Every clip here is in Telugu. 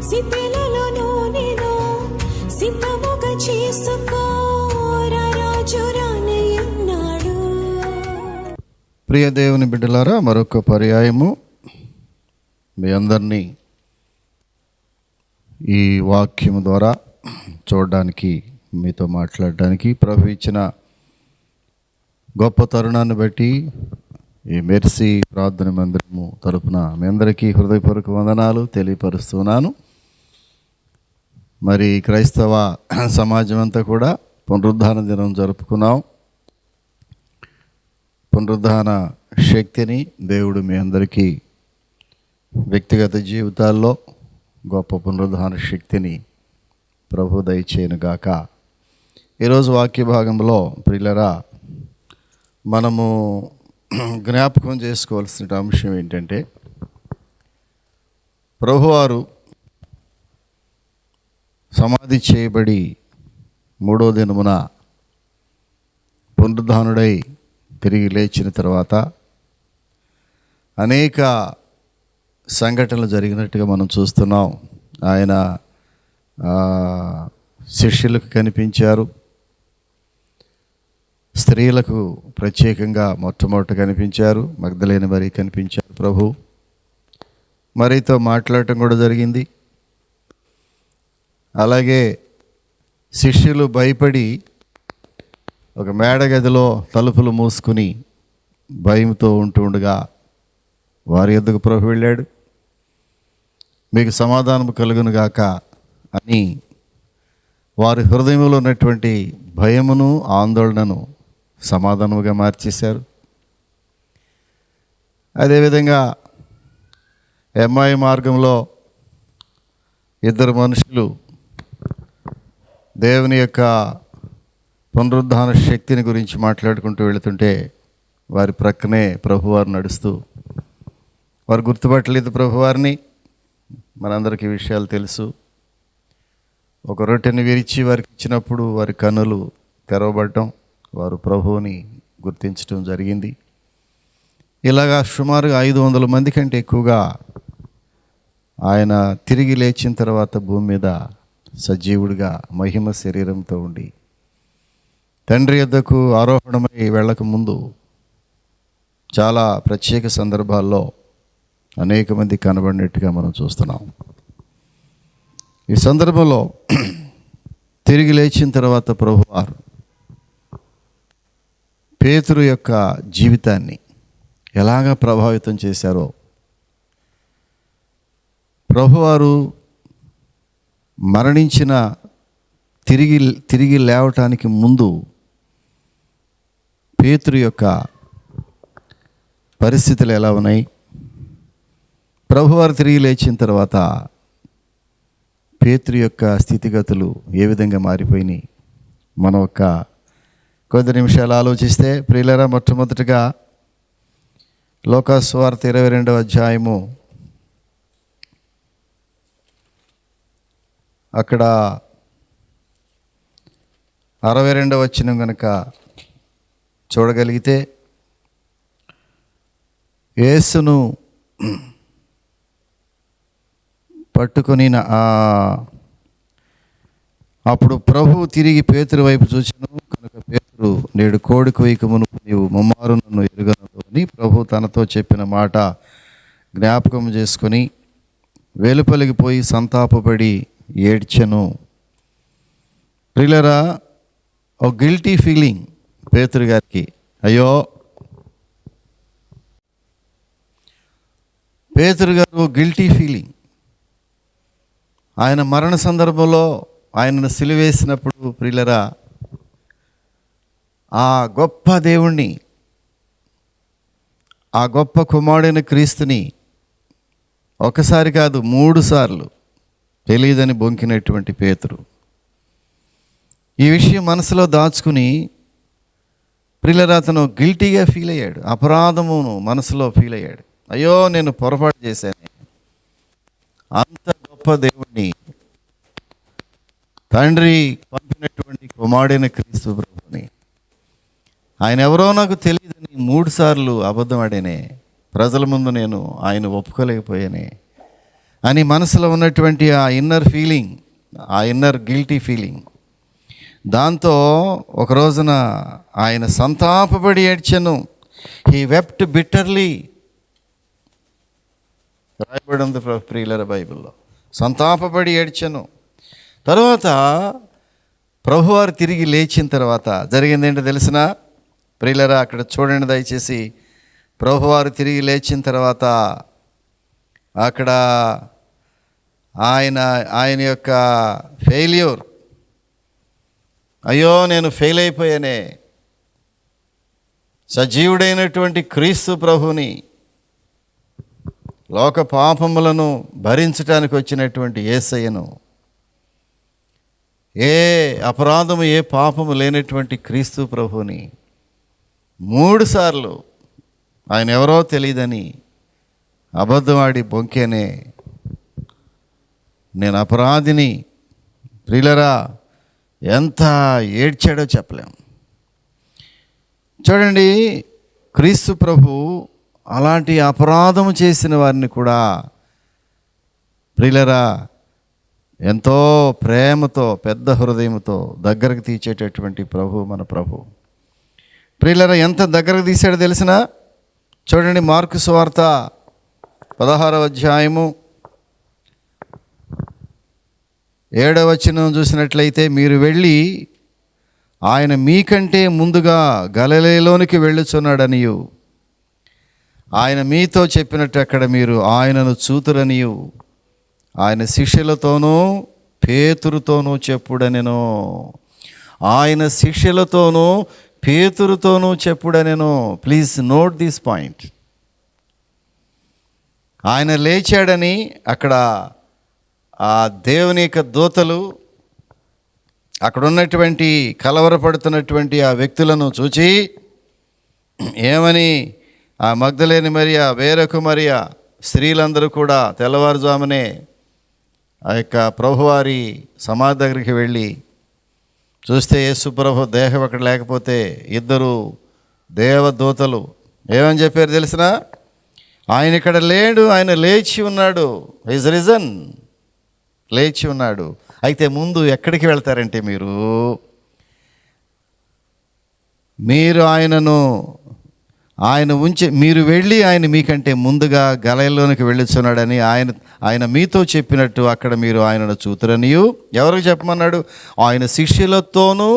సిద్ధలలో నేను సిద్ధముగా చేసుకో రాజు రానయ్యున్నాడు. ప్రియ దేవుని బిడ్డలారా, మరొక పర్యాయము మీ అందరినీ ఈ వాక్యము ద్వారా చూడడానికి, మీతో మాట్లాడడానికి ప్రభు ఇచ్చిన గొప్ప తరుణాన్ని బట్టి ఈ మెర్సీ ప్రార్థన మందిరము తరపున మీ అందరికీ హృదయపూర్వక వందనాలు తెలియపరుస్తున్నాను. మరి క్రైస్తవ సమాజం అంతా కూడా పునరుద్ధాన దినం జరుపుకున్నాం. పునరుద్ధాన శక్తిని దేవుడు మీ అందరికీ వ్యక్తిగత జీవితాల్లో గొప్ప పునరుద్ధాన శక్తిని ప్రభు దయచేయునుగాక. ఈరోజు వాక్య భాగంలో ప్రియులరా, మనము జ్ఞాపకం చేసుకోవాల్సిన అంశం ఏంటంటే, ప్రభువారు సమాధి చేయబడి 3వ దినమున పునరుద్ధానుడై తిరిగి లేచిన తర్వాత అనేక సంఘటనలు జరిగినట్టుగా మనం చూస్తున్నాం. ఆయన శిష్యులకు కనిపించారు, స్త్రీలకు ప్రత్యేకంగా మొట్టమొదట కనిపించారు, మగ్దలేని మరి కనిపించారు. ప్రభు మరితో మాట్లాడటం కూడా జరిగింది. అలాగే శిష్యులు భయపడి ఒక మేడగదిలో తలుపులు మూసుకుని భయంతో ఉంటుండగా వారి యొద్దకు ప్రభు వెళ్ళాడు. మీకు సమాధానం కలుగును గాక అని వారి హృదయంలో ఉన్నటువంటి భయమును ఆందోళనను సమాధానముగా మార్చేశారు. అదేవిధంగా ఎమ్మాయి మార్గంలో ఇద్దరు మనుషులు దేవుని యొక్క పునరుద్ధాన శక్తిని గురించి మాట్లాడుకుంటూ వెళుతుంటే వారి ప్రక్కనే ప్రభువారు నడుస్తూ, వారు గుర్తుపట్టలేదు ప్రభువారిని. మనందరికీ విషయాలు తెలుసు. ఒక రొట్టెని విరిచి వారికి ఇచ్చినప్పుడు వారి కన్నులు తెరవబడటం, వారు ప్రభువుని గుర్తించడం జరిగింది. ఇలాగా సుమారు 500 మంది కంటే ఎక్కువగా ఆయన తిరిగి లేచిన తర్వాత భూమి మీద సజీవుడిగా మహిమ శరీరంతో ఉండి తండ్రి యొద్దకు ఆరోహణమై వెళ్ళక ముందు చాలా ప్రత్యేక సందర్భాల్లో అనేక మంది కనబడినట్టుగా మనం చూస్తున్నాం. ఈ సందర్భంలో తిరిగి లేచిన తర్వాత ప్రభువారు పేతురు యొక్క జీవితాన్ని ఎలాగా ప్రభావితం చేశారో, ప్రభువారు మరణించిన తిరిగి లేవటానికి ముందు పేతురు యొక్క పరిస్థితులు ఎలా ఉన్నాయి, ప్రభువారు తిరిగి లేచిన తర్వాత పేతురు యొక్క స్థితిగతులు ఏ విధంగా మారిపోయినాయి, మనం ఒక కొద్ది నిమిషాలు ఆలోచిస్తే ప్రియులారా, మొట్టమొదటిగా లోకాసు వార్త 22వ అధ్యాయము అక్కడ 62వ వచనం కనుక చూడగలిగితే, యేసును పట్టుకొని అప్పుడు ప్రభు తిరిగి పేతురు వైపు చూచెను. కనుక పేతురు, నేడు కోడి కొయ్యకమును నీవు ముమ్మారు నన్ను ఎరుగను అని ప్రభు తనతో చెప్పిన మాట జ్ఞాపకం చేసుకొని వెలుపలికి పోయి సంతాపపడి ఏడ్చెను. ప్రియులారా, ఒక గిల్టీ ఫీలింగ్ పేతురు గారికి. అయ్యో, పేతురు గారు గిల్టీ ఫీలింగ్. ఆయన మరణ సందర్భంలో ఆయనను సిలువేసినప్పుడు ప్రియులరా, ఆ గొప్ప దేవుణ్ణి, ఆ గొప్ప కుమారుడైన క్రీస్తుని ఒకసారి కాదు 3 సార్లు తెలియదని బొంకినటువంటి పేతురు ఈ విషయం మనసులో దాచుకుని ప్రియులరా, అతను గిల్టీగా ఫీల్ అయ్యాడు, అపరాధమును మనసులో ఫీల్ అయ్యాడు. అయ్యో, నేను పొరపాటు చేశాను. అంత గొప్ప దేవుణ్ణి, తండ్రి పంపినటువంటి కుమారుడైన క్రీస్తు ప్రభుని ఆయన ఎవరో నాకు తెలియదని 3 సార్లు అబద్ధం ఆడానే, ప్రజల ముందు నేను ఆయన ఒప్పుకోలేకపోయానే, అని మనసులో ఉన్నటువంటి ఆ ఇన్నర్ ఫీలింగ్, ఆ ఇన్నర్ గిల్టీ ఫీలింగ్, దాంతో ఒక రోజున ఆయన సంతాపపడి ఏడ్చెను. He wept bitterly. రాయబడి ఉంది ప్రియులర బైబిల్లో, సంతాపపడి ఏడ్చెను. తర్వాత ప్రభువారు తిరిగి లేచిన తర్వాత జరిగింది ఏంటో తెలిసిన ప్రియులరా, అక్కడ చూడండి దయచేసి. ప్రభువారు తిరిగి లేచిన తర్వాత అక్కడ ఆయన యొక్క ఫెయిల్యూర్, అయ్యో నేను ఫెయిల్ అయిపోయానే, సజీవుడైనటువంటి క్రీస్తు ప్రభుని, లోక పాపములను భరించడానికి వచ్చినటువంటి యేసయ్యను, ఏ అపరాధము ఏ పాపము లేనటువంటి క్రీస్తు ప్రభుని 3 సార్లు ఆయన ఎవరో తెలియదని అబద్ధమాడి బొంకేనే, నేను అపరాధిని. ప్రియులరా, ఎంత ఏడ్చాడో చెప్పలేం. చూడండి, క్రీస్తు ప్రభు అలాంటి అపరాధము చేసిన వారిని కూడా ప్రియులరా ఎంతో ప్రేమతో, పెద్ద హృదయంతో దగ్గరకు తీసేటటువంటి ప్రభు మన ప్రభు. ప్రియులరా, ఎంత దగ్గరకు తీసాడో తెలిసిన చూడండి, మార్కు సువార్త 16వ అధ్యాయము 7వ వచనం చూసినట్లయితే, మీరు వెళ్ళి ఆయన మీకంటే ముందుగా గలిలయలోనికి వెళ్ళుచున్నాడనియు, ఆయన మీతో చెప్పినట్టు అక్కడ మీరు ఆయనను చూతురనియు ఆయన శిష్యులతోనూ పేతురుతోనూ చెప్పుడనెను. ఆయన శిష్యులతోనూ పేతురుతోనూ చెప్పుడనెను. Please note this point. ఆయన లేచాడని అక్కడ ఆ దేవుని యొక్క దూతలు అక్కడ ఉన్నటువంటి కలవరపడుతున్నటువంటి ఆ వ్యక్తులను చూచి ఏమని, ఆ మగ్దలేని మరియా, వేరొక మరియా, స్త్రీలందరూ కూడా తెల్లవారుజామునే ఆ యొక్క ప్రభువారి సమాధి దగ్గరికి వెళ్ళి చూస్తే యేసు ప్రభు దేహం అక్కడ లేకపోతే 2 దేవదూతలు ఏమని చెప్పారు తెలిసిన, ఆయన ఇక్కడ లేడు, ఆయన లేచి ఉన్నాడు, ఈజ్ రిజన్, లేచి ఉన్నాడు. అయితే ముందు ఎక్కడికి వెళ్తారంటే మీరు ఆయన మీరు వెళ్ళి ఆయన మీకంటే ముందుగా గలయలోనికి వెళ్ళుచున్నాడని ఆయన మీతో చెప్పినట్టు అక్కడ మీరు ఆయనను చూతురనియు. ఎవరికి చెప్పమన్నాడు? ఆయన శిష్యులతోనూ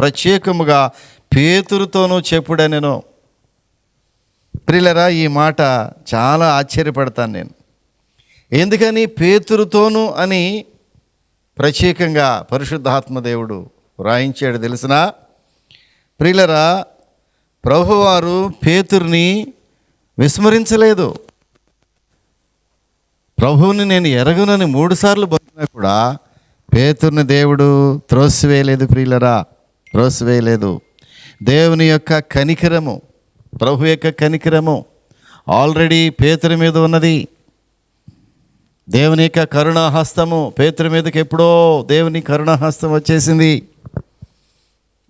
ప్రత్యేకముగా పేతురుతోనూ చెప్పుడనెను. ప్రియులరా, ఈ మాట చాలా ఆశ్చర్యపడతాను నేను. ఎందుకని పేతురుతోనూ అని ప్రత్యేకంగా పరిశుద్ధాత్మ దేవుడు వ్రాయించాడు తెలిసిన ప్రియులరా, ప్రభువారు పేతురుని విస్మరించలేదు. ప్రభువుని నేను ఎరగనని 3 సార్లు బతికినా కూడా పేతురుని దేవుడు త్రోసివేయలేదు. ప్రియులరా, త్రోసివేయలేదు. దేవుని యొక్క కనికరము, ప్రభు యొక్క కనికరము ఆల్రెడీ పేతురు మీద ఉన్నది. దేవుని యొక్క కరుణాహస్తము పేతురు మీదకి ఎప్పుడో దేవుని కరుణాహస్తం వచ్చేసింది.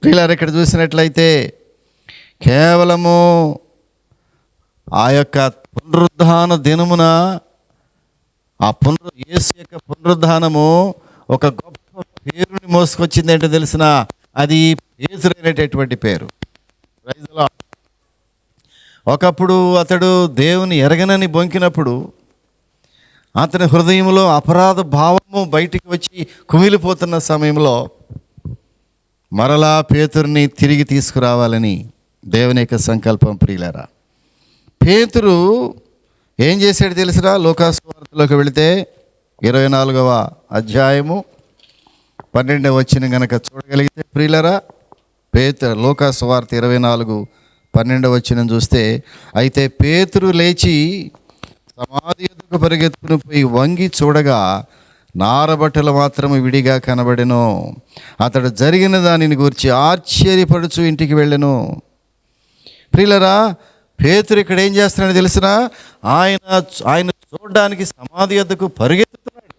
ప్రియులారా, ఇక్కడ చూసినట్లయితే కేవలము ఆ యొక్క పునరుద్ధాన దినమున యేసు యొక్క పునరుద్ధానము ఒక గొప్ప పేరుని మోసుకొచ్చింది. ఏంటో తెలిసిన, అది పేతురు అనేటటువంటి పేరు. ఒకప్పుడు అతడు దేవుని ఎరగనని బొంకినప్పుడు అతని హృదయంలో అపరాధ భావము బయటికి వచ్చి కుమిలిపోతున్న సమయంలో మరలా పేతురుని తిరిగి తీసుకురావాలని దేవుని యొక్క సంకల్పం. ప్రియులారా, పేతురు ఏం చేశాడు తెలుసురా? లూకాసు వార్తలోకి వెళితే 24వ అధ్యాయము 12వ వచనం గనక చూడగలిగితే ప్రియులారా, లూకాసు వార్త 24:12 వచనం చూస్తే, అయితే పేతురు లేచి సమాధి ఎదుగు పరిగెత్తుకుని పోయి వంగి చూడగా నారబట్టలు మాత్రము విడిగా కనబడెను. అతడు జరిగిన దానిని గురించి ఆశ్చర్యపడుచు ఇంటికి వెళ్ళెను. ప్రియులరా, పేతురు ఇక్కడ ఏం చేస్తున్నాడు తెలిసిన, ఆయన చూడడానికి సమాధి ఎద్దుకు పరిగెత్తుతున్నాడు.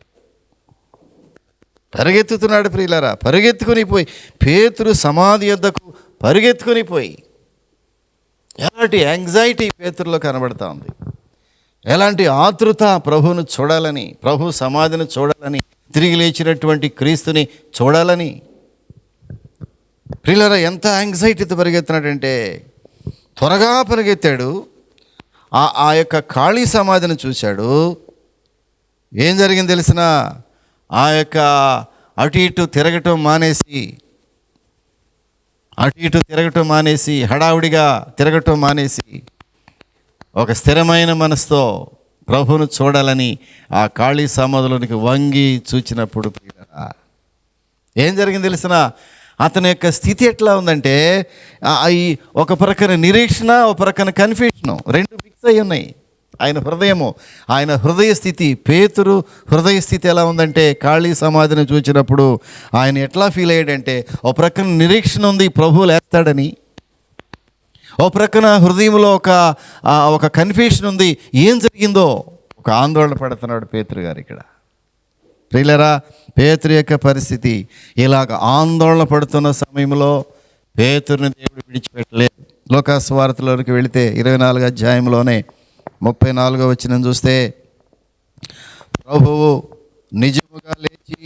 ప్రియులరా, పరిగెత్తుకుని పోయి పేతురు సమాధి ఎద్దుకు పరిగెత్తుకుని పోయి ఎలాంటి యాంగ్జైటీ పేతురులో కనబడతా ఉంది. ఎలాంటి ఆతృత ప్రభువును చూడాలని, ప్రభు సమాధిని చూడాలని, తిరిగి లేచినటువంటి క్రీస్తుని చూడాలని. ప్రియులారా, ఎంత యాంగ్జైటీతో పరిగెత్తినాడంటే త్వరగా పరిగెత్తాడు. ఆ యొక్క ఖాళీ సమాధిని చూశాడు. ఏం జరిగింది తెలిసిన, ఆ యొక్క అటు ఇటు తిరగటం మానేసి హడావుడిగా తిరగటం మానేసి ఒక స్థిరమైన మనసుతో ప్రభువును చూడాలని ఆ ఖాళీ సమాధిలోనికి వంగి చూచినప్పుడు ఏం జరిగింది తెలిసిన, అతని యొక్క స్థితి ఎట్లా ఉందంటే ఈ ఒక ప్రక్కన నిరీక్షణ, ఒక ప్రక్కన కన్ఫ్యూషను, రెండు మిక్స్ అయి ఉన్నాయి. ఆయన హృదయ స్థితి, పేతురు హృదయ స్థితి ఎలా ఉందంటే, ఖాళీ సమాధిని చూచినప్పుడు ఆయన ఎట్లా ఫీల్ అయ్యాడంటే, ఒక ప్రక్కన నిరీక్షణ ఉంది ప్రభువు లేస్తాడని, ఓ ప్రక్కన హృదయంలో ఒక కన్ఫ్యూషన్ ఉంది, ఏం జరిగిందో ఒక ఆందోళన పడుతున్నాడు పేతురు గారు. ఇక్కడ ప్రియులరా, పేతురు యొక్క పరిస్థితి ఇలాగ ఆందోళన పడుతున్న సమయంలో పేతురుని దేవుడు విడిచిపెట్టలేదు. లోకాసు వార్తలోనికి వెళితే 24వ అధ్యాయంలోనే 34వ వచనం చూస్తే, ప్రభువు నిజముగా లేచి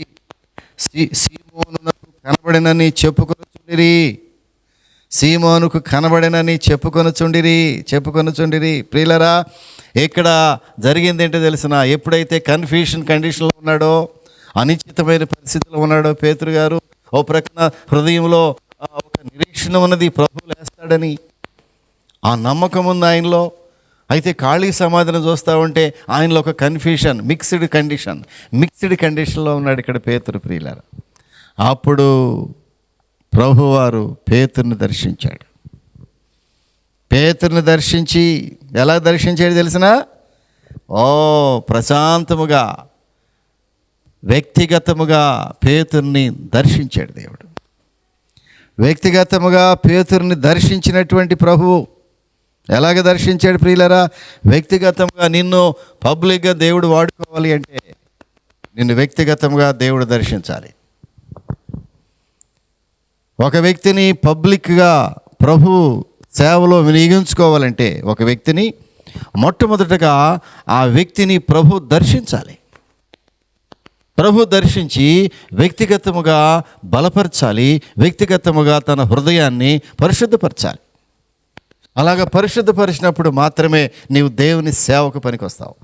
సీమోనునకు కనబడినని చెప్పుకొనుచుండిరి. ప్రియులరా, ఇక్కడ జరిగింది ఏంటో తెలిసిన, ఎప్పుడైతే కన్ఫ్యూషన్ కండిషన్లో ఉన్నాడో, అనిశ్చితమైన పరిస్థితిలో ఉన్నాడో పేతురు గారు, ఓ ప్రక్కన హృదయంలో ఒక నిరీక్షణ ఉన్నది, ప్రభువు లేస్తాడని ఆ నమ్మకం ఉంది ఆయనలో. అయితే ఖాళీ సమాధిని చూస్తూ ఉంటే ఆయనలో ఒక కన్ఫ్యూషన్, మిక్స్డ్ కండిషన్లో ఉన్నాడు ఇక్కడ పేతురు. ప్రియులారా, అప్పుడు ప్రభువారు పేతురుని దర్శించాడు. పేతురుని దర్శించి ఎలా దర్శించాడు తెలిసిన, ప్రశాంతముగా, వ్యక్తిగతముగా పేతురుని దర్శించాడు దేవుడు. వ్యక్తిగతముగా పేతురుని దర్శించినటువంటి ప్రభువు ఎలాగ దర్శించాడు ప్రియులరా? వ్యక్తిగతంగా నిన్ను పబ్లిక్గా దేవుడు వాడుకోవాలి అంటే నిన్ను వ్యక్తిగతంగా దేవుడు దర్శించాలి. ఒక వ్యక్తిని పబ్లిక్గా ప్రభు సేవలో వినియోగించుకోవాలంటే ఒక వ్యక్తిని మొట్టమొదటగా ఆ వ్యక్తిని ప్రభు దర్శించాలి. ప్రభు దర్శించి వ్యక్తిగతముగా బలపరచాలి, వ్యక్తిగతముగా తన హృదయాన్ని పరిశుద్ధపరచాలి. అలాగ పరిశుద్ధపరిచినప్పుడు మాత్రమే నీవు దేవుని సేవకు పనికొస్తావు.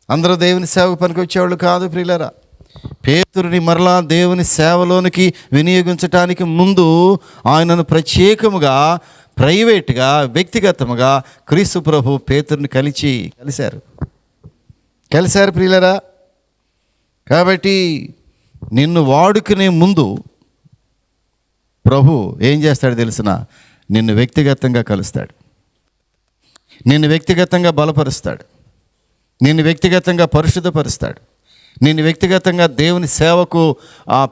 అందరూ దేవుని సేవకు పనికి వచ్చేవాళ్ళు కాదు ప్రియులారా. పేతురుని మరలా దేవుని సేవలోనికి వినియోగించటానికి ముందు ఆయనను ప్రత్యేకముగా, ప్రైవేట్గా, వ్యక్తిగతముగా క్రీస్తు ప్రభు పేతురుని కలిశారు ప్రియులారా. కాబట్టి నిన్ను వాడుకునే ముందు ప్రభు ఏం చేస్తాడు తెలిసిన, నిన్ను వ్యక్తిగతంగా కలుస్తాడు, నిన్ను వ్యక్తిగతంగా బలపరుస్తాడు, నిన్ను వ్యక్తిగతంగా పరిశుద్ధపరుస్తాడు, నిన్ను వ్యక్తిగతంగా దేవుని సేవకు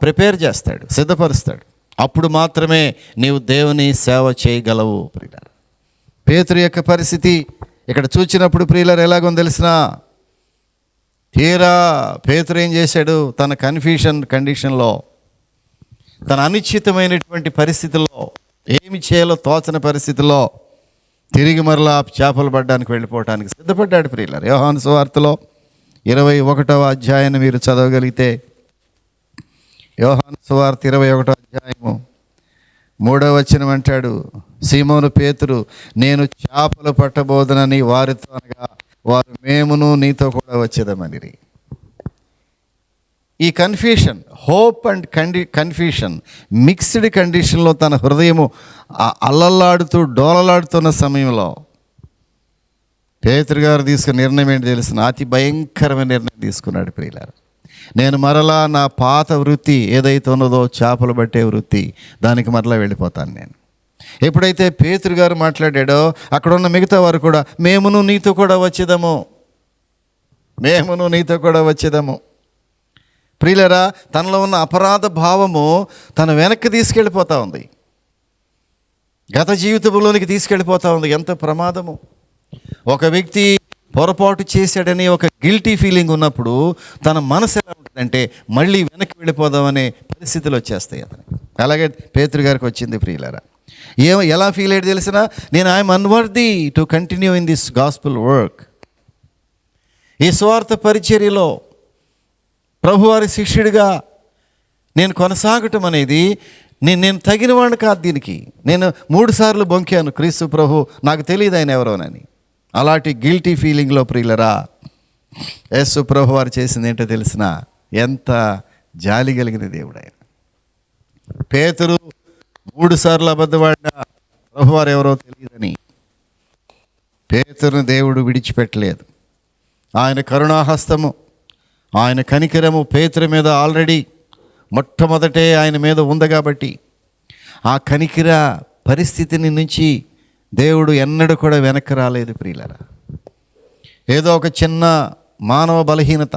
ప్రిపేర్ చేస్తాడు, సిద్ధపరుస్తాడు. అప్పుడు మాత్రమే నీవు దేవుని సేవ చేయగలవు ప్రియులారా. పేతురు యొక్క పరిస్థితి ఇక్కడ చూచినప్పుడు ప్రియులారా ఎలాగో తెలిసిన, తీరా పేతురు ఏం చేశాడు, తన కన్ఫ్యూషన్ కండిషన్లో, తన అనిశ్చితమైనటువంటి పరిస్థితుల్లో, ఏమి చేయాలో తోచని పరిస్థితుల్లో తిరిగి మరలా చేపలు పడ్డానికి వెళ్ళిపోవటానికి సిద్ధపడ్డాడు ప్రియులారా. యోహాను సువార్తలో 21వ అధ్యాయాన్ని మీరు చదవగలిగితే, యోహాను సువార్త 21వ అధ్యాయము 3వ వచనం అంటాడు, సీమోను పేతురు, నేను చేపలు పట్టబోదునని వారితో అనగా వారు మేమును నీతో కూడా వచ్చేదామని. ఈ confusion, hope and confusion mixed కండిషన్లో తన హృదయము అల్లల్లాడుతూ డోలలాడుతున్న సమయంలో పేతురు గారు తీసుకున్న నిర్ణయం ఏంటి తెలిసిన, అతి భయంకరమైన నిర్ణయం తీసుకున్నాడు ప్రియులారా. నేను మరలా నా పాత వృత్తి ఏదైతే ఉన్నదో చేపలు పట్టే వృత్తి, దానికి మరలా వెళ్ళిపోతాను నేను. ఎప్పుడైతే పేతురు గారు మాట్లాడాడో అక్కడ ఉన్న మిగతా వారు కూడా మేమును నీతో కూడా వచ్చేదాము. ప్రియులారా, తనలో ఉన్న అపరాధ భావము తన వెనక్కి తీసుకెళ్ళిపోతూ ఉంది, గత జీవితంలోనికి తీసుకెళ్ళిపోతూ ఉంది. ఎంత ప్రమాదము! ఒక వ్యక్తి పొరపాటు చేశాడని ఒక గిల్టీ ఫీలింగ్ ఉన్నప్పుడు తన మనసు ఎలా ఉంటుందంటే మళ్ళీ వెనక్కి వెళ్ళిపోదామనే పరిస్థితులు వచ్చేస్తాయి అతనికి. అలాగే పేతురు గారికి వచ్చింది ప్రియులారా. ఎలా ఫీల్ అయ్యాడు తెలిసిన, నేను I'm unworthy to continue in this gospel work. ఈ స్వార్థ పరిచర్యలో ప్రభువారి శిష్యుడిగా నేను కొనసాగటం అనేది నేను తగిన వాడిని కాదు. దీనికి నేను 3 సార్లు బొంకాను, క్రీస్తు ప్రభు నాకు తెలియదు ఆయన ఎవరోనని. అలాంటి గిల్టీ ఫీలింగ్లో ప్రియులరా యేసు ప్రభు వారు చేసింది ఏంటో తెలిసిన, ఎంత జాలి కలిగిన దేవుడు ఆయన. పేతురు 3 సార్లు అబద్ధవాడిన ప్రభువారు ఎవరో తెలియదని పేతురుని దేవుడు విడిచిపెట్టలేదు. ఆయన కరుణాహస్తము, ఆయన కనికరము పేతురు మీద ఆల్రెడీ మొట్టమొదటే ఆయన మీద ఉంది కాబట్టి ఆ కనికర పరిస్థితిని నుంచి దేవుడు ఎన్నడూ కూడా వెనక్కి రాలేదు ప్రియులారా. ఏదో ఒక చిన్న మానవ బలహీనత,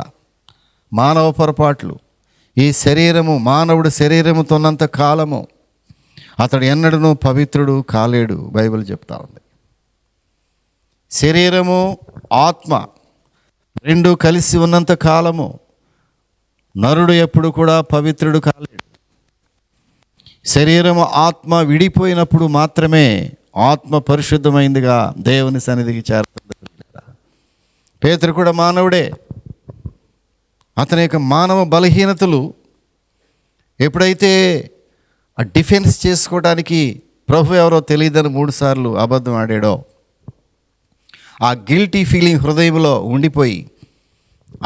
మానవ పొరపాట్లు, ఈ శరీరము మానవుడు శరీరముతో ఉన్నంత కాలము అతడు ఎన్నడూ పవిత్రుడు కాలేడు బైబిల్ చెప్తా ఉంది. శరీరము ఆత్మ రెండు కలిసి ఉన్నంత కాలము నరుడు ఎప్పుడు కూడా పవిత్రుడు కాలేడు. శరీరము ఆత్మ విడిపోయినప్పుడు మాత్రమే ఆత్మ పరిశుద్ధమైందిగా దేవుని సన్నిధికి చేరుతుంది. పేతురు కూడా మానవుడే. అతని యొక్క మానవ బలహీనతలు ఎప్పుడైతే ఆ డిఫెన్స్ చేసుకోవడానికి ప్రభు ఎవరో తెలియదని 3 సార్లు అబద్ధం ఆడాడో, ఆ గిల్టీ ఫీలింగ్ హృదయంలో ఉండిపోయి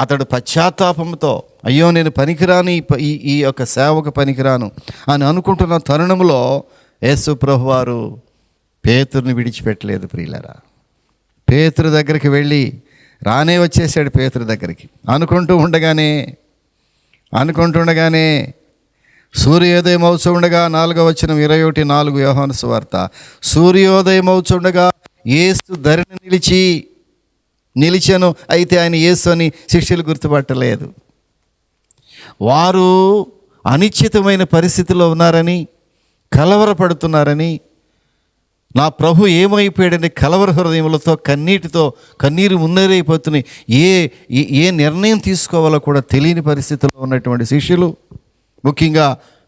అతడు పశ్చాత్తాపంతో అయ్యో నేను పనికిరాని ఈ యొక్క సేవకు పనికిరాను అని అనుకుంటున్న తరుణంలో యేసు ప్రభువారు పేతురుని విడిచిపెట్టలేదు ప్రియులారా. పేతురు దగ్గరికి వెళ్ళి రానే వచ్చేసాడు. పేతురు దగ్గరికి అనుకుంటూ ఉండగానే సూర్యోదయం అవుతుండగా 4వ వచనం 21:4 యోహాను సువార్త. సూర్యోదయం అవుతుండగా యేసు ధరిని నిలిచాను. అయితే ఆయన యేసు అని శిష్యులు గుర్తుపట్టలేదు. వారు అనిశ్చితమైన పరిస్థితిలో ఉన్నారని, కలవరపడుతున్నారని, నా ప్రభు ఏమైపోయాడని కలవర హృదయములతో కన్నీరు మున్నరైపోతున్నాయి. ఏ నిర్ణయం తీసుకోవాలో కూడా తెలియని పరిస్థితిలో ఉన్నటువంటి శిష్యులు, ముఖ్యంగా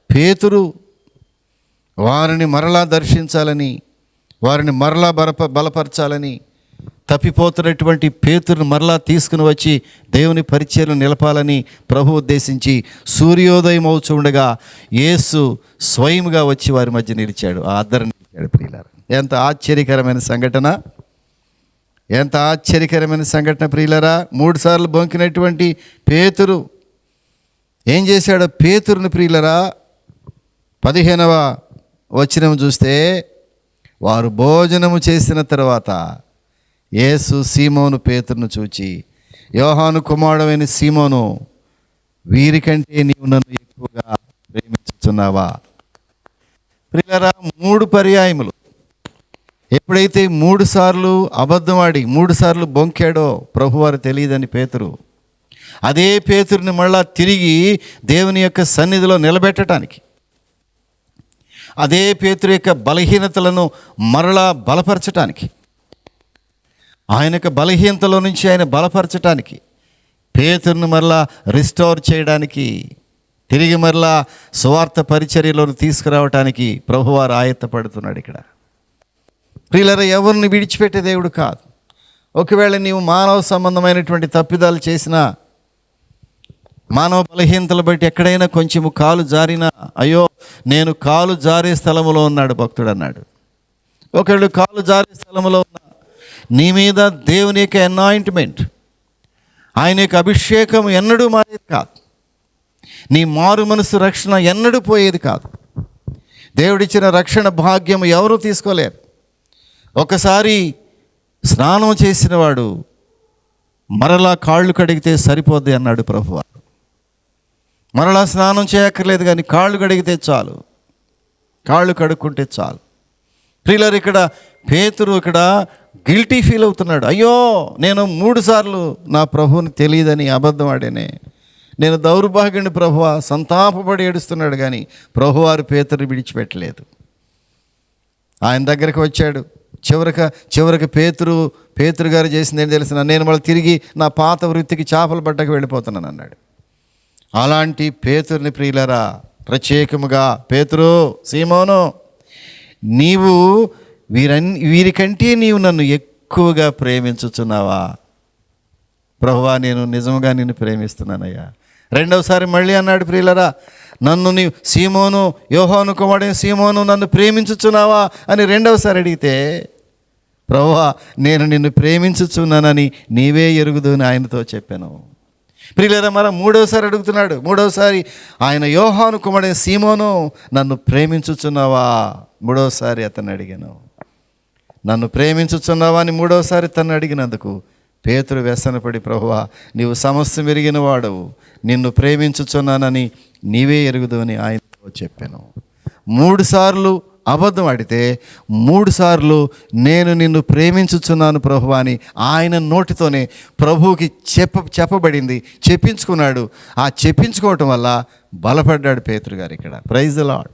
పేతురు, వారిని మరలా దర్శించాలని, వారిని మరలా బలపరచాలని, తప్పిపోతున్నటువంటి పేతురుని మరలా తీసుకుని వచ్చి దేవుని పరిచర్యను నిలపాలని ప్రభు ఉద్దేశించి సూర్యోదయం అవుతుండగా యేసు స్వయంగా వచ్చి వారి మధ్య నిలిచాడు. ఆ అద్దరు నిలిచాడు ప్రియులారా. ఎంత ఆశ్చర్యకరమైన సంఘటన, ఎంత ఆశ్చర్యకరమైన సంఘటన ప్రియులారా. 3 సార్లు బొంకినటువంటి పేతురు ఏం చేశాడో పేతురుని ప్రియులారా 15వ వచనం చూస్తే, వారు భోజనము చేసిన తర్వాత యేసు సీమోను పేతురును చూచి, యోహాను కుమారుడైన సీమోను, వీరికంటే నీవు నన్ను ఎక్కువగా ప్రేమించుచున్నావా? ప్రియులారా 3 పర్యాయములు ఎప్పుడైతే 3 సార్లు అబద్ధం ఆడి 3 సార్లు బొంకాడో ప్రభువారు తెలియదని పేతురు, అదే పేతురుని మళ్ళా తిరిగి దేవుని యొక్క సన్నిధిలో నిలబెట్టడానికి, అదే పేతురు యొక్క బలహీనతలను మరలా బలపరచటానికి, ఆయన యొక్క బలహీనతలో నుంచి ఆయన బలపరచటానికి, పేతురును మరలా రిస్టోర్ చేయడానికి, తిరిగి మరలా సువార్త పరిచర్యలోకి తీసుకురావటానికి ప్రభువారు ఆయత్తపడుతున్నాడు. ఇక్కడ ప్రియులారా ఎవరిని విడిచిపెట్టే దేవుడు కాదు. ఒకవేళ నీవు మానవ సంబంధమైనటువంటి తప్పిదాలు చేసినా, మానవ బలహీనతలు బట్టి ఎక్కడైనా కొంచెము కాలు జారినా, అయ్యో నేను కాలు జారే స్థలములో ఉన్నాడు భక్తుడు అన్నాడు. ఒకవేళ కాలు జారే స్థలములో ఉన్నా, నీ మీద దేవుని యొక్క అనాయింట్మెంట్, ఆయన యొక్క అభిషేకం ఎన్నడూ మారేది కాదు. నీ మారు మనసు రక్షణ ఎన్నడూ పోయేది కాదు. దేవుడిచ్చిన రక్షణ భాగ్యం ఎవరూ తీసుకోలేరు. ఒకసారి స్నానం చేసిన వాడు మరలా కాళ్ళు కడిగితే సరిపోద్ది అన్నాడు ప్రభువు. మరలా స్నానం చేయక్కర్లేదు, కానీ కాళ్ళు కడిగితే చాలు, కాళ్ళు కడుక్కుంటే చాలు. ప్రియులారా ఇక్కడ పేతురు ఇక్కడ గిల్టీ ఫీల్ అవుతున్నాడు. అయ్యో నేను 3 సార్లు నా ప్రభువుని తెలియదని అబద్ధం ఆడానే, నేను దౌర్భాగ్యుని ప్రభువా, సంతాపపడి ఏడుస్తున్నాడు. కానీ ప్రభువారు పేతురుని విడిచిపెట్టలేదు. ఆయన దగ్గరికి వచ్చాడు. చివరికి పేతురు గారు చేసింది ఏం తెలిసిన, నేను మళ్ళీ తిరిగి నా పాత వృత్తికి చేపల పట్టకు వెళ్ళిపోతున్నాను అన్నాడు. అలాంటి పేతురుని ప్రియులారా ప్రత్యేకముగా, పేతురు, సీమోను, నీవు వీరికంటే నీవు నన్ను ఎక్కువగా ప్రేమించుచున్నావా? ప్రభువా, నేను నిజంగా నిన్ను ప్రేమిస్తున్నానయ్యా. రెండవసారి మళ్ళీ అన్నాడు, ప్రియులరా, నన్ను నీవు సీమోను, యోహాను కుమారుడైన సీమోను, నన్ను ప్రేమించుచున్నావా అని రెండవసారి అడిగితే, ప్రభువా, నేను నిన్ను ప్రేమించుచున్నానని నీవే ఎరుగుదు అని ఆయనతో చెప్పాను. ప్రియులరా, మనం మూడవసారి అడుగుతున్నాడు. మూడవసారి ఆయన, యోహాను కుమారుడైన సీమోను, నన్ను ప్రేమించుచున్నావా? మూడవసారి అతన్ని అడిగాను. నన్ను ప్రేమించుచున్నావా అని మూడవసారి తను అడిగినందుకు పేతురు వ్యసనపడి, ప్రభువా, నీవు సమస్తం ఎరిగిన వాడవు, నిన్ను ప్రేమించుచున్నానని నీవే ఎరుగుదు అని ఆయనతో చెప్పాను. 3 సార్లు అబద్ధం ఆడితే 3 సార్లు నేను నిన్ను ప్రేమించుచున్నాను ప్రభువా అని ఆయన నోటితోనే ప్రభువుకి చెప్పబడింది, చెప్పించుకున్నాడు. ఆ చెప్పించుకోవటం వల్ల బలపడ్డాడు పేతురు గారు. ఇక్కడ ప్రైజ్ ది లార్డ్.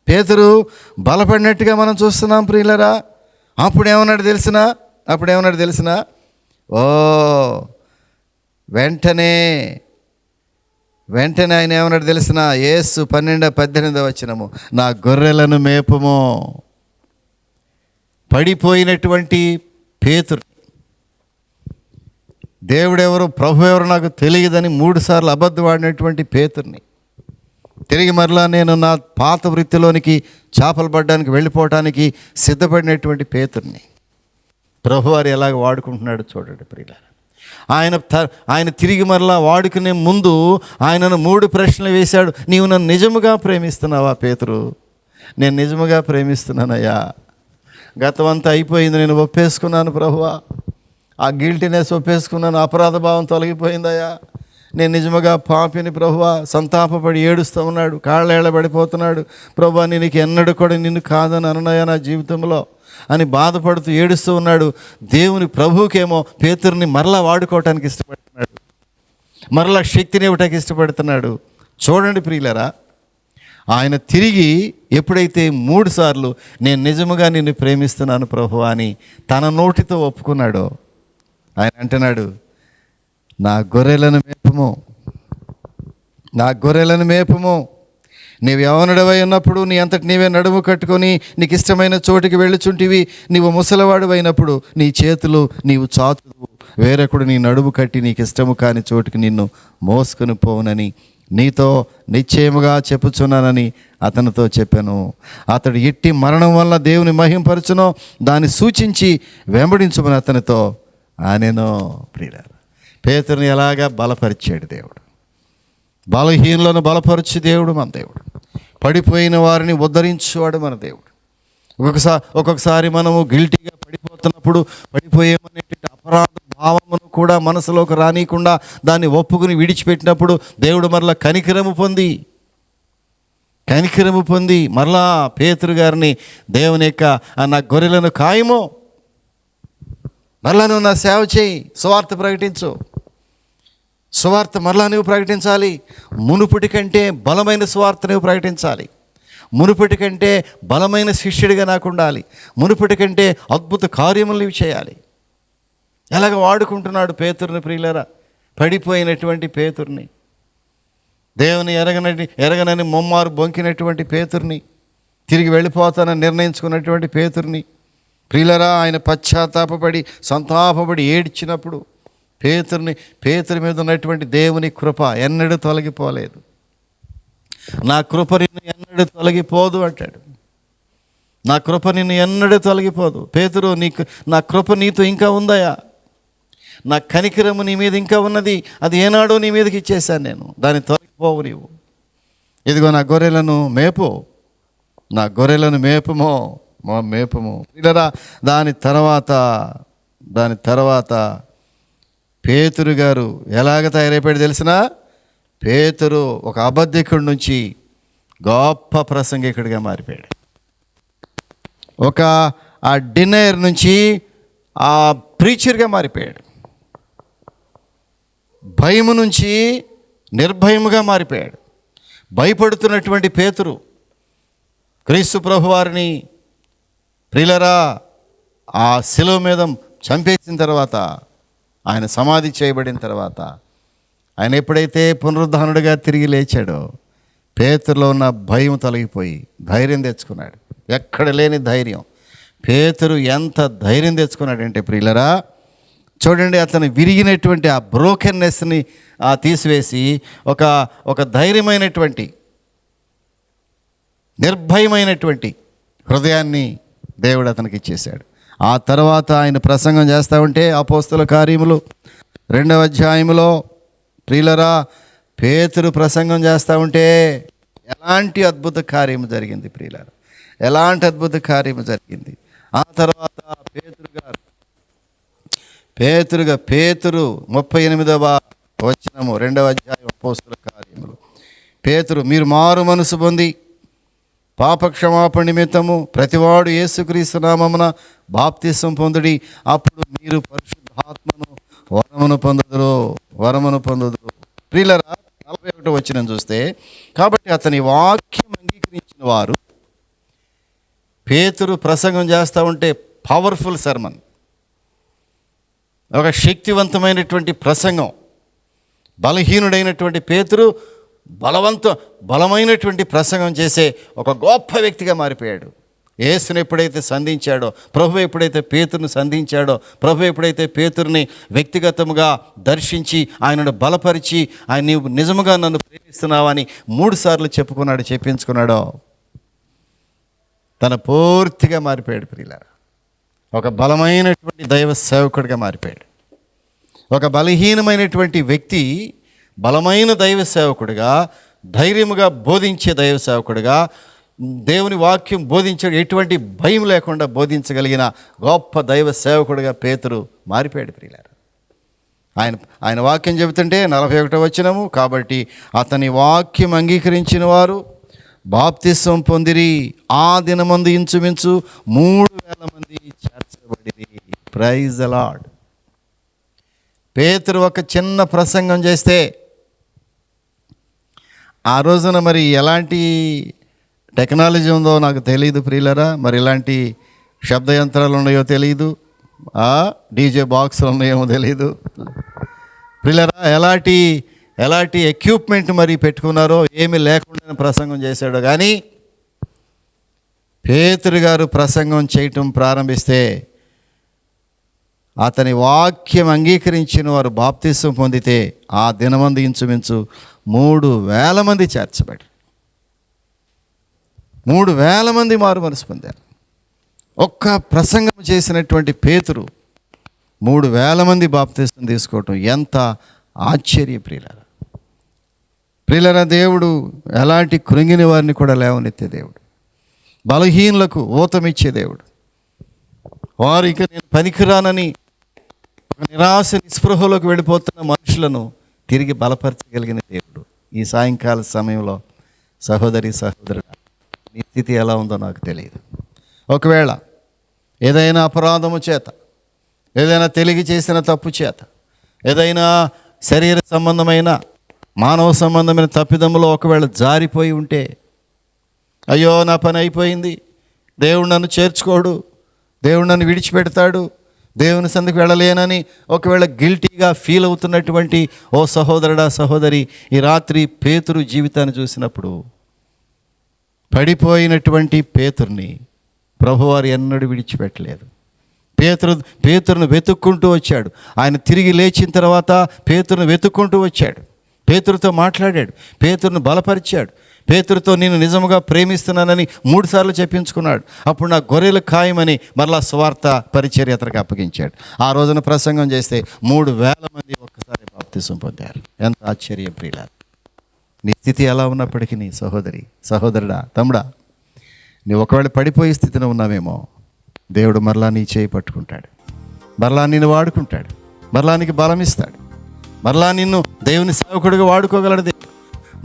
పేతురు బలపడినట్టుగా మనం చూస్తున్నాం ప్రియులరా. అప్పుడేమన్నాడు తెలిసినా ఓ వెంటనే ఆయన ఏమన్నాడు తెలిసిన? యేసు 12-18 వచనము, నా గొర్రెలను మేపుము. పడిపోయినటువంటి పేతురు, దేవుడెవరు, ప్రభు ఎవరు నాకు తెలియదని 3 సార్లు అబద్ధం ఆడినటువంటి పేతుర్ని తిరిగి మరలా నేను నా పాత వృత్తిలోనికి చేపలు పడడానికి వెళ్ళిపోవటానికి సిద్ధపడినటువంటి పేతుర్ని ప్రభువారు ఎలాగ వాడుకుంటున్నాడు చూడండి ప్రియులారా. ఆయన తిరిగి మరలా వాడుకునే ముందు ఆయనను 3 ప్రశ్నలు వేశాడు. నీవు నన్ను నిజముగా ప్రేమిస్తున్నావా పేతురు? నేను నిజముగా ప్రేమిస్తున్నానయ్యా. గతం అంతా అయిపోయింది, నేను ఒప్పేసుకున్నాను ప్రభువా, ఆ గిల్టీనెస్ ఒప్పేసుకున్నాను, అపరాధ భావం తొలగిపోయిందయ్యా, నేను నిజముగా పాపిని ప్రభువా. సంతాపపడి ఏడుస్తూ ఉన్నాడు, కాళ్ళేళ్ళబడిపోతున్నాడు. ప్రభువా, నీకు ఎన్నడూ కూడా నిన్ను కాదని అననయ్యా నా జీవితంలో అని బాధపడుతూ ఏడుస్తూ ఉన్నాడు. దేవుని ప్రభువుకేమో పేతురుని మరలా వాడుకోవటానికి ఇష్టపడుతున్నాడు, మరలా శక్తిని ఇవ్వటానికి ఇష్టపడుతున్నాడు. చూడండి ప్రియులరా, ఆయన తిరిగి ఎప్పుడైతే 3 సార్లు నేను నిజముగా నిన్ను ప్రేమిస్తున్నాను ప్రభువా అని తన నోటితో ఒప్పుకున్నాడో, ఆయన అంటున్నాడు, నా గొర్రెలను మేపుము. నీవు యవనుడవై ఉన్నప్పుడు నీ అంతటి నీవే నడుము కట్టుకొని నీకు ఇష్టమైన చోటికి వెళ్ళుచుంటివి. నీవు ముసలివాడు అయినప్పుడు నీ చేతులు నీవు చాచుదువు, వేరొకడు నీ నడుము కట్టి నీకు ఇష్టము కాని చోటికి నిన్ను మోసుకొని పోవునని నీతో నిశ్చయముగా చెప్పుచున్నానని అతనితో చెప్పాను. అతడు ఎట్టి మరణం వల్ల దేవుని మహింపరచునో దాన్ని సూచించి వెంబడించుమని అతనితో ఆనెను. ప్రియులారా, పేతురుని ఎలాగా బలపరిచాడు దేవుడు. బలహీనులను బలపరచు దేవుడు మన దేవుడు. పడిపోయిన వారిని ఉద్ధరించేవాడు మన దేవుడు. ఒక్కొక్కసారి మనము గిల్టీగా పడిపోతున్నప్పుడు పడిపోయేమనేటువంటి అపరాధ భావమును కూడా మనసులోకి రానియకుండా దాన్ని ఒప్పుకుని విడిచిపెట్టినప్పుడు దేవుడు మరలా కనికరము పొంది మరలా పేతురు గారిని దేవుని యొక్క నా గొర్రెలను కాయము, మరలా నువ్వు నా సేవ చేయి, సువార్త ప్రకటించు, సువార్త మరలా నువ్వు ప్రకటించాలి. మునుపటి కంటే బలమైన సువార్త నువ్వు ప్రకటించాలి. మునుపటి కంటే బలమైన శిష్యుడిగా నాకు ఉండాలి. మునుపటి కంటే అద్భుత కార్యములు నీవు చేయాలి. ఎలాగ వాడుకుంటున్నాడు పేతురుని ప్రియులరా. పడిపోయినటువంటి పేతుర్ని, దేవుని ఎరగనని మొమ్మారు బొంకినటువంటి పేతుర్ని, తిరిగి వెళ్ళిపోతానని నిర్ణయించుకున్నటువంటి పేతుర్ని ప్రియులరా, ఆయన పశ్చాత్తాపపడి సంతాపపడి ఏడ్చినప్పుడు పేతురు మీద ఉన్నటువంటి దేవుని కృప ఎన్నడూ తొలగిపోలేదు. నా కృప నిన్ను ఎన్నడూ తొలగిపోదు అంటాడు. నా కృప నిన్ను ఎన్నడూ తొలగిపోదు. పేతురు, నా కృప నీతో ఇంకా ఉందయా, నా కనికరము నీ మీద ఇంకా ఉన్నది, అది ఏనాడో నీ మీదకి ఇచ్చేశాను నేను, దాన్ని తొలగిపోవు నీవు. ఇదిగో నా గొర్రెలను మేపుము. ఇలా దాని తర్వాత పేతురు గారు ఎలాగ తయారైపోయాడు తెలిసిన? పేతురు ఒక అబద్ధికుడి నుంచి గొప్ప ప్రసంగికుడిగా మారిపోయాడు. ఆ డిన్నర్ నుంచి ఆ ప్రీచర్గా మారిపోయాడు. భయము నుంచి నిర్భయముగా మారిపోయాడు. భయపడుతున్నటువంటి పేతురు క్రీస్తు ప్రభువారిని ప్రియులరా ఆ శిలువ మీద చంపేసిన తర్వాత, ఆయన సమాధి చేయబడిన తర్వాత, ఆయన ఎప్పుడైతే పునరుద్ధానుడిగా తిరిగి లేచాడో పేతురులో ఉన్న భయం తొలగిపోయి ధైర్యం తెచ్చుకున్నాడు. ఎక్కడ లేని ధైర్యం. పేతురు ఎంత ధైర్యం తెచ్చుకున్నాడంటే ప్రియులరా, చూడండి, అతను విరిగినటువంటి ఆ బ్రోకెన్నెస్ని తీసివేసి ఒక ధైర్యమైనటువంటి, నిర్భయమైనటువంటి హృదయాన్ని దేవుడు అతనికి ఇచ్చేశాడు. ఆ తర్వాత ఆయన ప్రసంగం చేస్తూ ఉంటే అపోస్తల కార్యములు 2వ అధ్యాయములో ప్రియులరా, పేతురు ప్రసంగం చేస్తూ ఉంటే ఎలాంటి అద్భుత కార్యము జరిగింది ప్రియులరా, ఎలాంటి అద్భుత కార్యము జరిగింది. ఆ తర్వాత పేతురు 38వ వచనము 2వ అధ్యాయం అపోస్తల కార్యములు, పేతురు, మీరు మారు మనసు పొంది పాపక్షమాపణ నిమిత్తము ప్రతివాడు యేసుక్రీస్తు నామమున బాప్తిసం పొందుడి, అప్పుడు మీరు పరిశుద్ధాత్మను వరమును పొందుదురు. ప్రియులరా, 41వ వచనం చూస్తే, కాబట్టి అతని వాక్యం అంగీకరించిన వారు, పేతురు ప్రసంగం చేస్తూ ఉంటే పవర్ఫుల్ సర్మన్, ఒక శక్తివంతమైనటువంటి ప్రసంగం. బలహీనుడైనటువంటి పేతురు బలమైనటువంటి ప్రసంగం చేసే ఒక గొప్ప వ్యక్తిగా మారిపోయాడు. యేసుని ఎప్పుడైతే సంధించాడో, ప్రభు ఎప్పుడైతే పేతురుని సంధించాడో, ప్రభు ఎప్పుడైతే పేతురుని వ్యక్తిగతముగా దర్శించి ఆయనను బలపరిచి, ఆయన నీవు నిజముగా నన్ను ప్రేమిస్తున్నావని 3 సార్లు చెప్పించుకున్నాడో, తన పూర్తిగా మారిపోయాడు ప్రియులారా. ఒక బలమైనటువంటి దైవ సేవకుడిగా మారిపోయాడు. ఒక బలహీనమైనటువంటి వ్యక్తి బలమైన దైవ సేవకుడిగా, ధైర్యముగా బోధించే దైవ సేవకుడిగా, దేవుని వాక్యం బోధించాడు, ఎటువంటి భయం లేకుండా బోధించగలిగిన గొప్ప దైవ సేవకుడిగా పేతురు మారిపోయాడు ప్రియులారా. ఆయన వాక్యం చెబుతుంటే 41వ వచనము, కాబట్టి అతని వాక్యం అంగీకరించిన వారు బాప్తిసం పొందిరి, ఆ దినమందు ఇంచుమించు 3,000 మంది చేర్చబడిరి. Praise the lord. పేతురు ఒక చిన్న ప్రసంగం చేస్తే, ఆ రోజున మరి ఎలాంటి టెక్నాలజీ ఉందో నాకు తెలియదు ప్రియులరా, మరి ఎలాంటి శబ్ద యంత్రాలు ఉన్నాయో తెలియదు, డీజే బాక్సులు ఉన్నాయేమో తెలియదు ప్రియులరా, ఎలాంటి ఎక్విప్మెంట్ మరి పెట్టుకున్నారో, ఏమీ లేకుండా ప్రసంగం చేశాడో. కానీ పేతురు గారు ప్రసంగం చేయటం ప్రారంభిస్తే, అతని వాక్యం అంగీకరించిన వారు బాప్తిసం పొందితే ఆ దినమందు ఇంచుమించు 3,000 మంది చేర్చబడి 3,000 మంది మారు మనసు పొందారు. ఒక్క ప్రసంగం చేసినటువంటి పేతురు 3,000 మంది బాప్తిసం తీసుకోవటం ఎంత ఆశ్చర్య ప్రియులారా. దేవుడు ఎలాంటి కృంగిన వారిని కూడా లేవనెత్తే దేవుడు, బలహీనులకు ఊతమిచ్చే దేవుడు, వారికి నేను పనికిరానని నిరాశ నిస్పృహలోకి వెళ్ళిపోతున్న మనుషులను తిరిగి బలపరచగలిగిన దేవుడు. ఈ సాయంకాల సమయంలో సహోదరుడా, నీ స్థితి ఎలా ఉందో నాకు తెలియదు. ఒకవేళ ఏదైనా అపరాధము చేత, ఏదైనా తెలివి చేసిన తప్పు చేత, ఏదైనా శరీర సంబంధమైన మానవ సంబంధమైన తప్పిదములో ఒకవేళ జారిపోయి ఉంటే, అయ్యో నా పని అయిపోయింది, దేవుడు నన్ను చేర్చుకోడు, దేవుడు నన్ను విడిచిపెడతాడు, దేవుని సందుకు వెళ్ళలేనని ఒకవేళ గిల్టీగా ఫీల్ అవుతున్నటువంటి ఓ సహోదరుడా, సహోదరి, ఈ రాత్రి పేతురు జీవితాన్ని చూసినప్పుడు, పడిపోయినటువంటి పేతుర్ని ప్రభువారు ఎన్నడూ విడిచిపెట్టలేదు. పేతురును వెతుక్కుంటూ వచ్చాడు. ఆయన తిరిగి లేచిన తర్వాత పేతురును వెతుక్కుంటూ వచ్చాడు, పేతురుతో మాట్లాడాడు, పేతురును బలపరిచాడు, పేతురుతో నేను నిజముగా ప్రేమిస్తున్నానని 3 సార్లు చెప్పించుకున్నాడు. అప్పుడు నా గొర్రెలు ఖాయమని మరలా స్వార్థ పరిచర్య అతనికి అప్పగించాడు. ఆ రోజున ప్రసంగం చేస్తే 3,000 మంది ఒక్కసారి బాప్తిసం పొందారు. ఎంత ఆశ్చర్యం ప్రియులారా. నీ స్థితి ఎలా ఉన్నప్పటికీ, నీ సహోదరుడా, తమ్ముడా, నీ ఒకవేళ పడిపోయే స్థితిలో ఉన్నామేమో, దేవుడు మరలా నీ చేయి పట్టుకుంటాడు, మరలా నిన్ను వాడుకుంటాడు, మరలా నీకు బలం ఇస్తాడు, మరలా నిన్ను దేవుని సేవకుడిగా వాడుకోగలడు.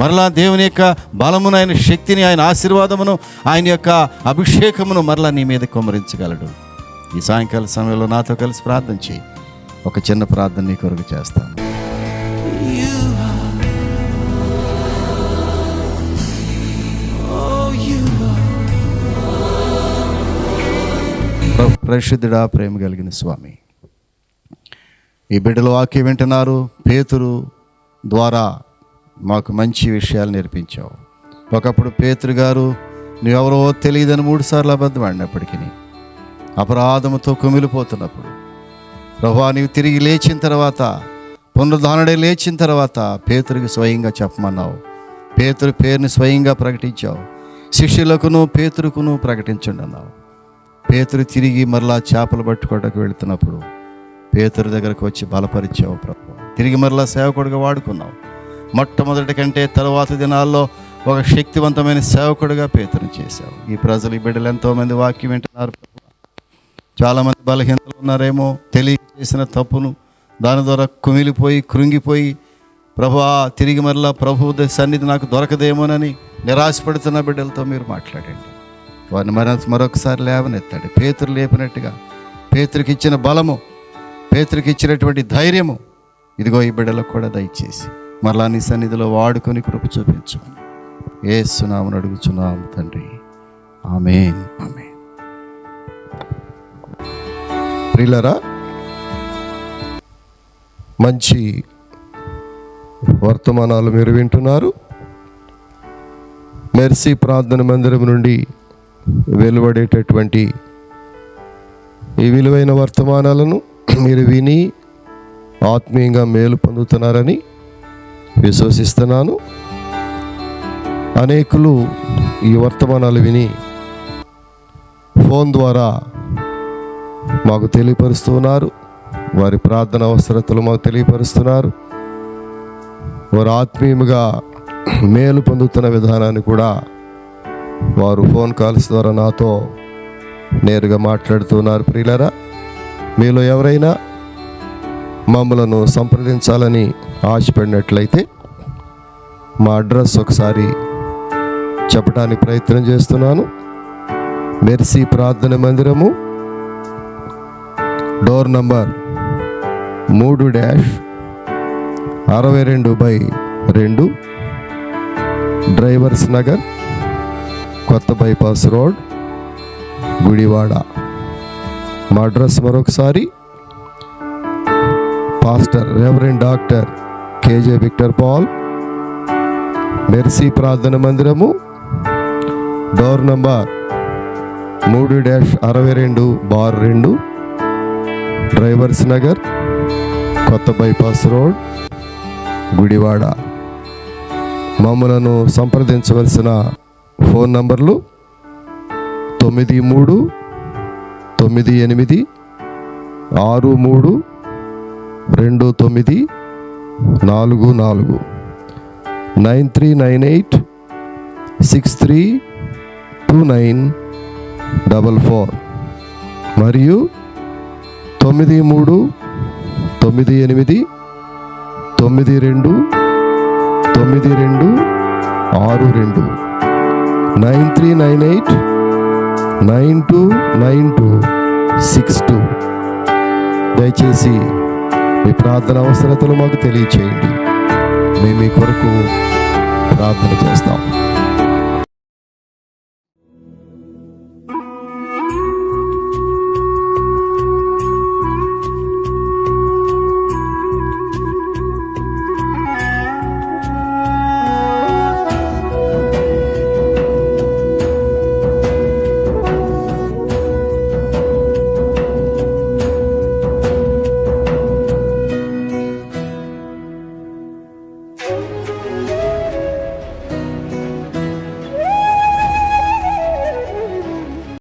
మరలా దేవుని యొక్క బలమును, ఆయన శక్తిని, ఆయన ఆశీర్వాదమును, ఆయన యొక్క అభిషేకమును మరలా నీ మీద కుమ్మరించగలడు. ఈ సాయంకాల సమయంలో నాతో కలిసి ప్రార్థన చేయి. ఒక చిన్న ప్రార్థన నీ కొరకు చేస్తాను. పరిశుద్ధుడా, ప్రేమ కలిగిన స్వామి, ఈ బిడ్డలు వాక్యం వింటున్నారు. పేతురు ద్వారా మాకు మంచి విషయాలు నేర్పించావు. ఒకప్పుడు పేతురు గారు నువ్వెవరో తెలియదని 3 సార్లు అబద్ధం ఆడినప్పటికీ, అపరాధముతో కుమిలిపోతున్నప్పుడు, ప్రభువా నీవు తిరిగి లేచిన తర్వాత, పునరుద్ధానుడే లేచిన తర్వాత పేతురుకి స్వయంగా చెప్పమన్నావు. పేతురు పేరుని స్వయంగా ప్రకటించావు. శిష్యులకును పేతురుకును ప్రకటించండి అన్నావు. పేతురు తిరిగి మరలా చేపలు పట్టుకోవడానికి వెళుతున్నప్పుడు పేతురు దగ్గరకు వచ్చి బలపరిచావు ప్రభు. తిరిగి మరలా సేవకుడిగా వాడుకున్నావు. మొట్టమొదటి కంటే తరువాత దినాల్లో ఒక శక్తివంతమైన సేవకుడిగా పేతురుని చేశావు. ఈ ప్రజలు, ఈ బిడ్డలు ఎంతోమంది వాక్యం వింటున్నారు ప్రభు. చాలామంది బలహీనతలు ఉన్నారేమో, తెలియక చేసిన తప్పును దాని ద్వారా కుమిలిపోయి కృంగిపోయి, ప్రభువా తిరిగి మరలా ప్రభు సన్నిధి నాకు దొరకదేమోనని నిరాశపడుతున్న బిడ్డలతో మీరు మాట్లాడండి. వారిని మరొకసారి లేవనెత్తండి. పేతురు లేపినట్టుగా పేతురికి ఇచ్చిన బలము, పేతురికి ఇచ్చినటువంటి ధైర్యము ఇదిగో ఈ బిడ్డలకు కూడా దయచేసి మరలా నీ సన్నిధిలో వాడుకొని కృప చూపించమని యేసునామమున అడుగుచున్నాము తండ్రి. ఆమేన్, ఆమేన్. ప్రియులారా, మంచి వర్తమానాలు మీరు వింటున్నారు. మెర్సీ ప్రార్థన మందిరం నుండి వెలువడేటటువంటి ఈ విలువైన వర్తమానాలను మీరు విని ఆత్మీయంగా మేలు పొందుతున్నారని విశ్వసిస్తున్నాను. అనేకులు ఈ వర్తమానాలు విని ఫోన్ ద్వారా మాకు తెలియపరుస్తున్నారు. వారి ప్రార్థన అవసరతలు మాకు తెలియపరుస్తున్నారు. వారు ఆత్మీయంగా మేలు పొందుతున్న విధానాన్ని కూడా వారు ఫోన్ కాల్స్ ద్వారా నాతో నేరుగా మాట్లాడుతున్నారు. ప్రియులారా, మీలో ఎవరైనా మమ్మలను సంప్రదించాలని ఆశపడినట్లయితే మా అడ్రస్ ఒకసారి చెప్పడానికి ప్రయత్నం చేస్తున్నాను. మెర్సీ ప్రార్థన మందిరము, డోర్ నంబర్ 3-62/2, డ్రైవర్స్ నగర్, కొత్త బైపాస్ రోడ్, గుడివాడ. మా అడ్రస్ మరొకసారి, pastor reverend doctor K J Victor Paul, Mercy ప్రార్థన మందిరము, డోర్ నంబర్ 3-62/2, డ్రైవర్స్ నగర్, కొత్త బైపాస్ రోడ్, గుడివాడ. మమ్మలను సంప్రదించవలసిన ఫోన్ నంబర్లు 9398632944, 9398632944 మరియు 9398929262. దయచేసి మీ ప్రార్థన అవసరతలు మాకు తెలియచేయండి. మేము మీ కొరకు ప్రార్థన చేస్తాం.